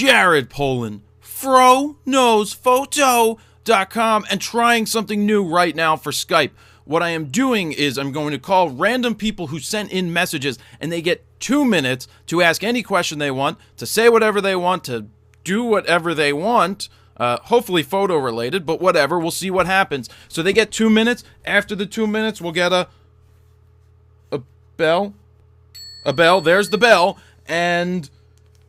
jaredpolin, FroKnowsPhoto.com, and trying something new right now for Skype. What I am doing is I'm going to call random people who sent in messages, and they get 2 minutes to ask any question they want, to say whatever they want, to do whatever they want, hopefully photo related, but whatever, we'll see what happens. So they get 2 minutes. After the 2 minutes, we'll get a bell. A bell, there's the bell, and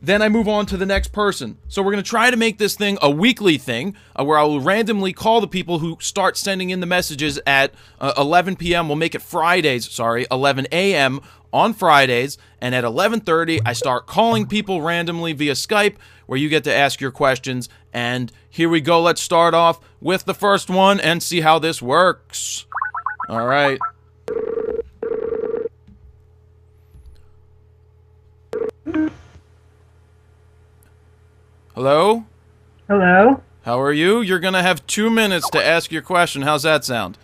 then I move on to the next person. So we're going to try to make this thing a weekly thing, where I will randomly call the people who start sending in the messages at 11 p.m. We'll make it Fridays, 11 a.m. on Fridays, and at 11:30 I start calling people randomly via Skype, where you get to ask your questions. And here we go. Let's start off with the first one and see how this works. All right. Hello? Hello? How are you? You're going to have 2 minutes to ask your question. How's that sound?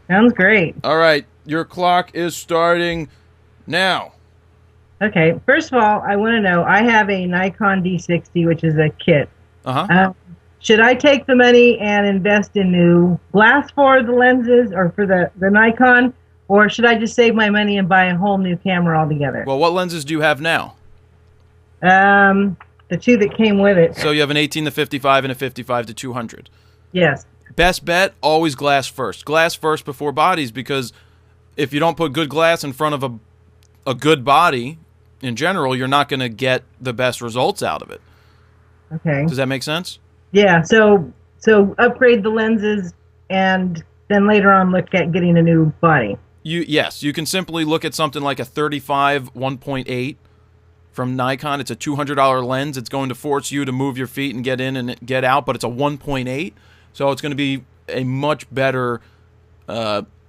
Sounds great. All right. Your clock is starting now. Okay. First of all, I want to know, I have a Nikon D60, which is a kit. Should I take the money and invest in new glass for the lenses or for the Nikon, or should I just save my money and buy a whole new camera altogether? Well, what lenses do you have now? The two that came with it. So you have an 18-55 and a 55-200. Yes. Best bet, always glass first. Glass first before bodies, because if you don't put good glass in front of a good body, in general, you're not going to get the best results out of it. Okay. Does that make sense? Yeah, so upgrade the lenses and then later on look at getting a new body. Yes, you can simply look at something like a 35 1.8 from Nikon. It's a $200 lens. It's going to force you to move your feet and get in and get out, but it's a 1.8, so it's going to be a much better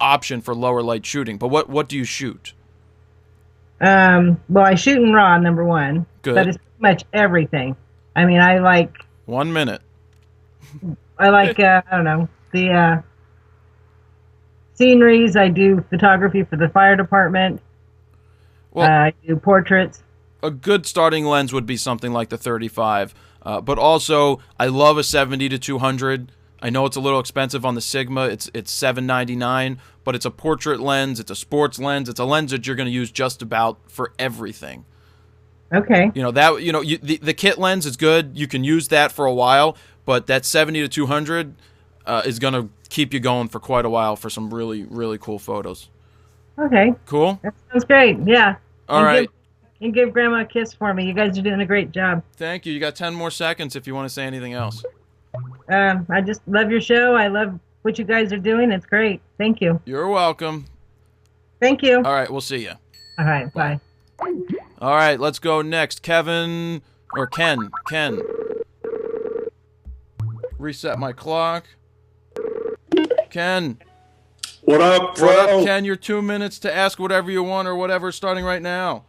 option for lower light shooting. But what do you shoot? Well, I shoot in RAW, number one. Good. But it's pretty much everything. I mean, I like... 1 minute. I like, I don't know, the sceneries. I do photography for the fire department. Well, I do portraits. A good starting lens would be something like the 35, but also I love a 70-200. I know it's a little expensive on the Sigma. It's $799, but it's a portrait lens. It's a sports lens. It's a lens that you're going to use just about for everything. Okay. You know that. You know the kit lens is good. You can use that for a while, but that 70-200 is going to keep you going for quite a while for some really cool photos. Okay. Cool. That sounds great. Yeah. All right. And give Grandma a kiss for me. You guys are doing a great job. Thank you. You got 10 more seconds if you want to say anything else. I just love your show. I love what you guys are doing. It's great. Thank you. You're welcome. Thank you. All right. We'll see you. All right. Bye. All right. Let's go next. Kevin or Ken. Ken. Reset my clock. Ken. What up, bro? What up, Ken? Your 2 minutes to ask whatever you want or whatever, starting right now.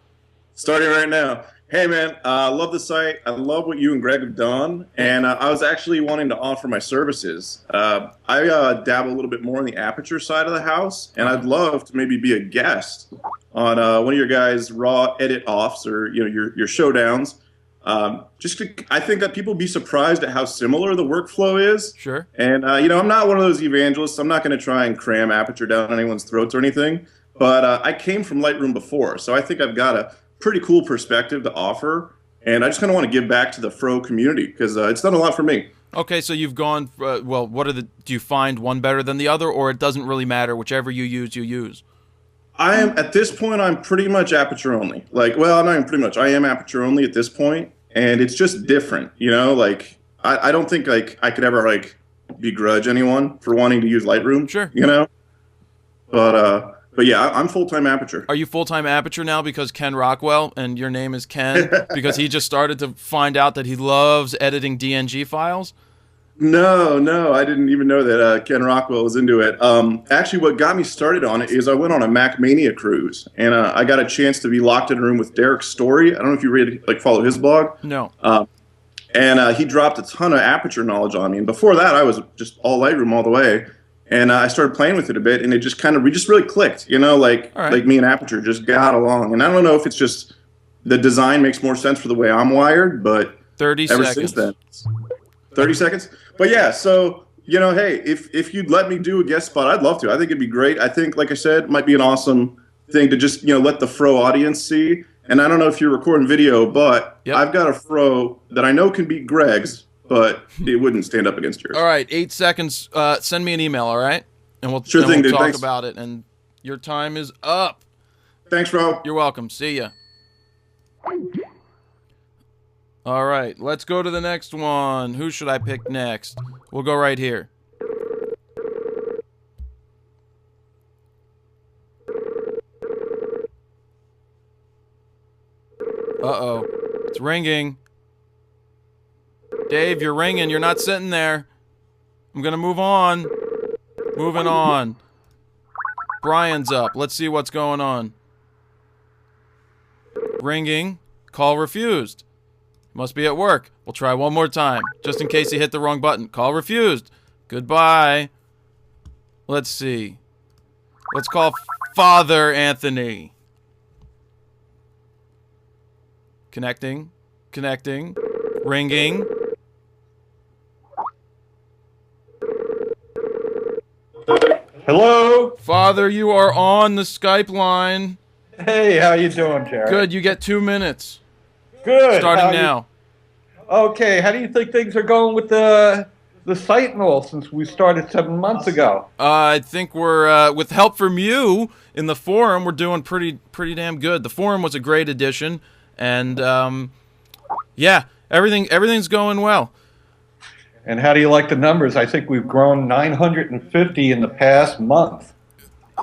Starting right now. Hey, man, I love the site. I love what you and Greg have done. And I was actually wanting to offer my services. I dabble a little bit more on the Aperture side of the house, and I'd love to maybe be a guest on one of your guys' raw edit offs or your showdowns. I think that people would be surprised at how similar the workflow is. Sure. And, I'm not one of those evangelists. I'm not going to try and cram Aperture down anyone's throats or anything. But I came from Lightroom before, so I think I've got a pretty cool perspective to offer. And I just kind of want to give back to the Fro community because it's done a lot for me. Okay, so you've gone, well, do you find one better than the other, or it doesn't really matter? Whichever you use, you use. At this point, I'm pretty much Aperture only. Not even pretty much. I am Aperture only at this point. And it's just different, I don't think I could ever begrudge anyone for wanting to use Lightroom. Sure. But yeah, I'm full-time Aperture. Are you full-time Aperture now because Ken Rockwell and your name is Ken because he just started to find out that he loves editing DNG files? No, I didn't even know that Ken Rockwell was into it. Actually, what got me started on it is I went on a Mac Mania cruise, and I got a chance to be locked in a room with Derek Story. I don't know if you follow his blog. No. And he dropped a ton of Aperture knowledge on me. And before that, I was just all Lightroom all the way. And I started playing with it a bit, and it just we just really clicked. Like me and Aperture just got along. And I don't know if it's just the design makes more sense for the way I'm wired, but 30 ever seconds. since then. 30 seconds? But yeah, so, you know, hey, if you'd let me do a guest spot, I'd love to. I think it'd be great. I think, like I said, it might be an awesome thing to just, you know, let the Fro audience see. And I don't know if you're recording video, but I've got a Fro that I know can beat Greg's, but it wouldn't stand up against yours. All right, 8 seconds. Send me an email, all right? And we'll, sure thing, we'll dude. talk Thanks. about it. And your time is up. Thanks, Fro. You're welcome. See ya. All right, let's go to the next one. Who should I pick next? We'll go right here. Uh-oh. It's ringing. Dave, you're ringing. You're not sitting there. I'm gonna move on. Moving on. Brian's up. Let's see what's going on. Ringing. Call refused. Must be at work. We'll try one more time, just in case he hit the wrong button. Call refused. Goodbye. Let's see. Let's call Father Anthony. Connecting. Connecting. Ringing. Hello? Father, you are on the Skype line. Hey, how you doing, Jared? Good, you get 2 minutes. Good. Starting now. Okay, how do you think things are going with the site and all since we started 7 months ago? I think we're, with help from you in the forum, we're doing pretty damn good. The forum was a great addition, and, yeah, everything's going well. And how do you like the numbers? I think we've grown 950 in the past month.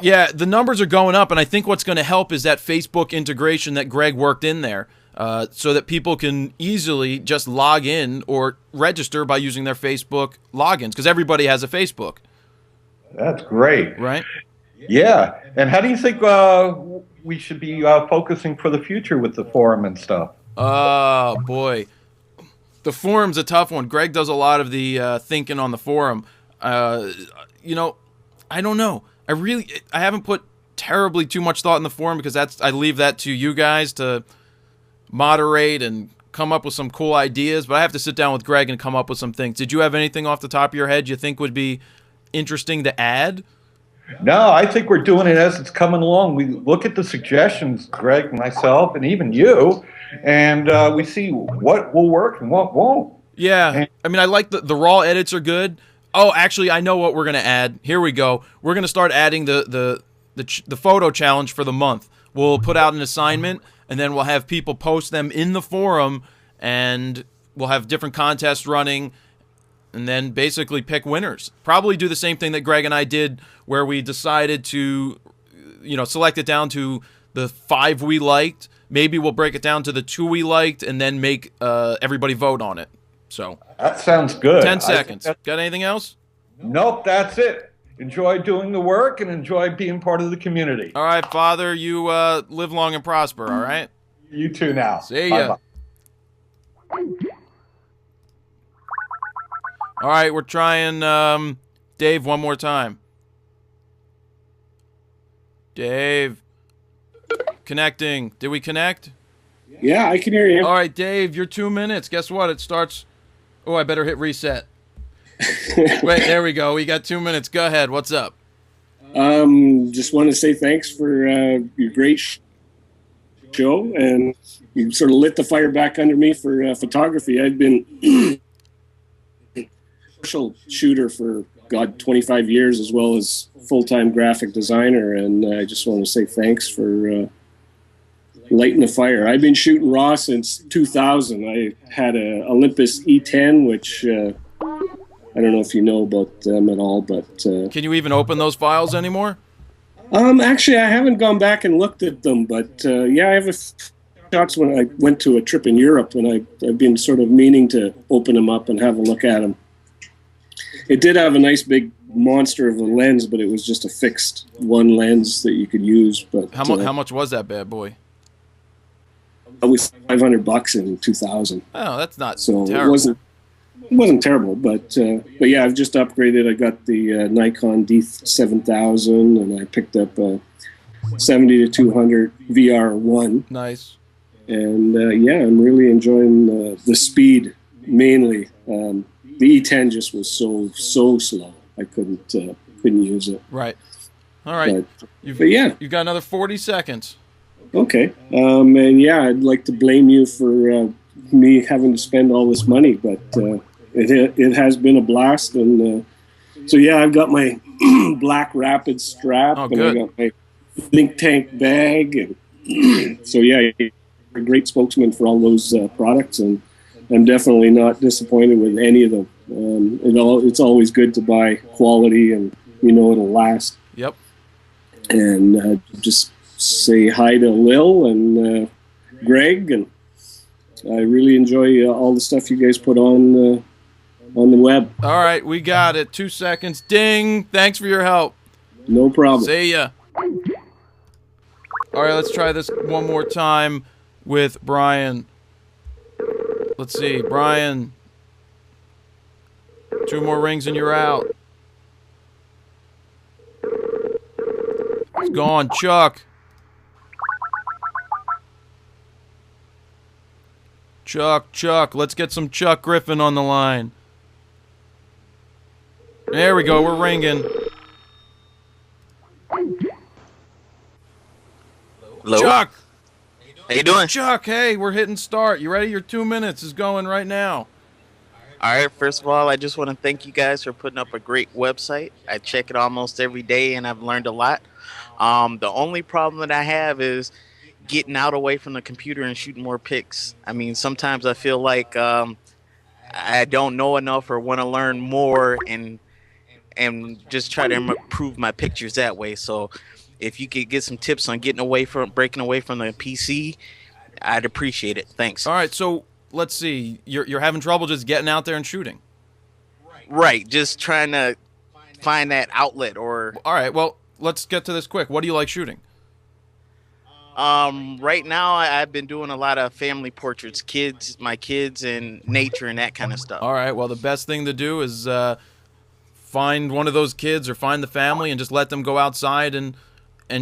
Yeah, the numbers are going up, and I think what's going to help is that Facebook integration that Greg worked in there, so that people can easily just log in or register by using their Facebook logins, because everybody has a Facebook. That's great. Right? Yeah. And how do you think we should be focusing for the future with the forum and stuff? Oh, boy. The forum's a tough one. Greg does a lot of the thinking on the forum. You know, I don't know. I haven't put terribly too much thought in the forum because I leave that to you guys to moderate and come up with some cool ideas. But I have to sit down with Greg and come up with some things. Did you have anything off the top of your head you think would be interesting to add? No, I think we're doing it as it's coming along. We look at the suggestions, Greg, myself, and even you, and we see what will work and what won't. Yeah, I mean, I like the raw edits are good. Oh, actually, I know what we're gonna add. Here we go. We're gonna start adding the photo challenge for the month. We'll put out an assignment, and then we'll have people post them in the forum, and we'll have different contests running, and then basically pick winners. Probably do the same thing that Greg and I did, where we decided to, you know, select it down to the 5 we liked. Maybe we'll break it down to the 2 we liked, and then make everybody vote on it. So that sounds good. 10 seconds. Got anything else? Nope, that's it. Enjoy doing the work and enjoy being part of the community. All right, Father, you live long and prosper, all right? You too now. See ya. Bye-bye. All right, we're trying Dave one more time. Dave. Connecting. Did we connect? Yeah, I can hear you. All right, Dave, your 2 minutes. Guess what? It starts... Oh, I better hit reset. Wait, there we go. We got 2 minutes. Go ahead. What's up? Just want to say thanks for your great show, and you sort of lit the fire back under me for photography. I've been commercial shooter for 25 years, as well as full-time graphic designer, and I just want to say thanks for lighting the fire. I've been shooting raw since 2000. I had a Olympus E10, which I don't know if you know about them at all, but can you even open those files anymore? Actually, I haven't gone back and looked at them, but yeah, I have shots when I went to a trip in Europe, and I've been sort of meaning to open them up and have a look at them. It did have a nice big monster of a lens, but it was just a fixed one lens that you could use. But how much was that bad boy? It was $500 in 2000. Oh, that's not so terrible. It wasn't terrible, but yeah, I've just upgraded. I got the Nikon D7000, and I picked up a 70-200 VR1. Nice. And yeah, I'm really enjoying the speed mainly. The E10 just was so slow. I couldn't use it. Right. All right. But yeah, you've got another 40 seconds. Okay. And yeah, I'd like to blame you for me having to spend all this money, but it has been a blast. And so yeah, I've got my Black Rapid strap, and I got my Think Tank bag, and so yeah, you're a great spokesman for all those products, and I'm definitely not disappointed with any of them. It's always good to buy quality, and it'll last. Yep. And just say hi to Lil and Greg, and I really enjoy all the stuff you guys put on the web. All right, we got it. 2 seconds. Ding. Thanks for your help. No problem. See ya. All right, let's try this one more time with Brian. Let's see, Brian. 2 more rings and you're out. It's gone, Chuck. Chuck, let's get some Chuck Griffin on the line. There we go, we're ringing. Hello? Chuck! How you doing? Chuck, hey, we're hitting start. You ready? Your 2 minutes is going right now. All right, first of all, I just want to thank you guys for putting up a great website. I check it almost every day, and I've learned a lot. The only problem that I have is getting out away from the computer and shooting more pics. I mean, sometimes I feel like I don't know enough or want to learn more and just try to improve my pictures that way. So if you could get some tips on breaking away from the PC, I'd appreciate it. Thanks. All right, so let's see. You're having trouble just getting out there and shooting. Right, just trying to find that outlet or... All right, well, let's get to this quick. What do you like shooting? Right now I've been doing a lot of family portraits, my kids, and nature and that kind of stuff. All right, well, the best thing to do is find one of those kids or find the family and just let them go outside and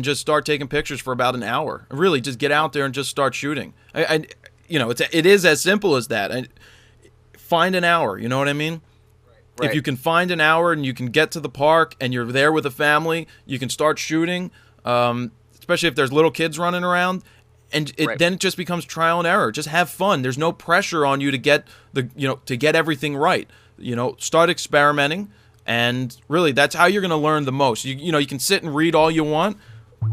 just start taking pictures for about an hour. Really, just get out there and just start shooting. It is as simple as that. Find an hour, you know what I mean? Right. If you can find an hour and you can get to the park and you're there with a family, you can start shooting. Especially if there's little kids running around, and then it just becomes trial and error. Just have fun. There's no pressure on you to get everything right. Start experimenting, and really that's how you're going to learn the most. You can sit and read all you want,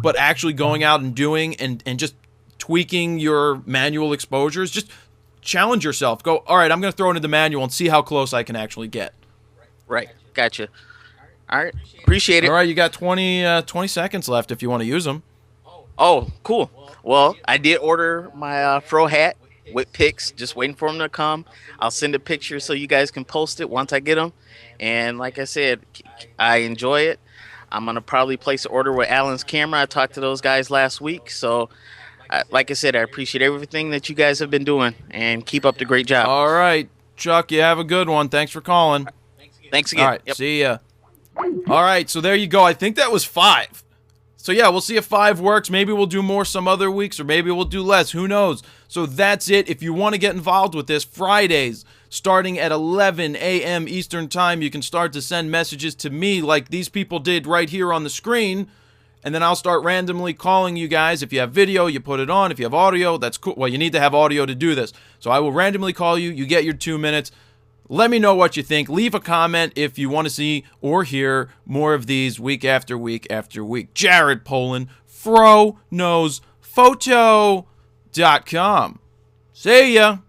but actually going out and doing and just tweaking your manual exposures, just challenge yourself. Go, all right, I'm going to throw it into the manual and see how close I can actually get. Right. Gotcha. All right. Appreciate it. All right, you got 20 seconds left if you want to use them. Oh, cool. Well, I did order my Fro hat with pics, just waiting for them to come. I'll send a picture so you guys can post it once I get them. And like I said, I enjoy it. I'm going to probably place an order with Alan's camera. I talked to those guys last week. So, like I said, I appreciate everything that you guys have been doing, and keep up the great job. All right, Chuck, you have a good one. Thanks for calling. Thanks again. All right, see ya. All right, so there you go. I think that was 5. So yeah, we'll see if 5 works. Maybe we'll do more some other weeks, or maybe we'll do less. Who knows? So that's it. If you want to get involved with this, Fridays, starting at 11 a.m. Eastern Time, you can start to send messages to me like these people did right here on the screen, and then I'll start randomly calling you guys. If you have video, you put it on. If you have audio, that's cool. Well, you need to have audio to do this. So I will randomly call you. You get your 2 minutes. Let me know what you think. Leave a comment if you want to see or hear more of these week after week after week. Jared Polin, FroKnowsPhoto.com. See ya.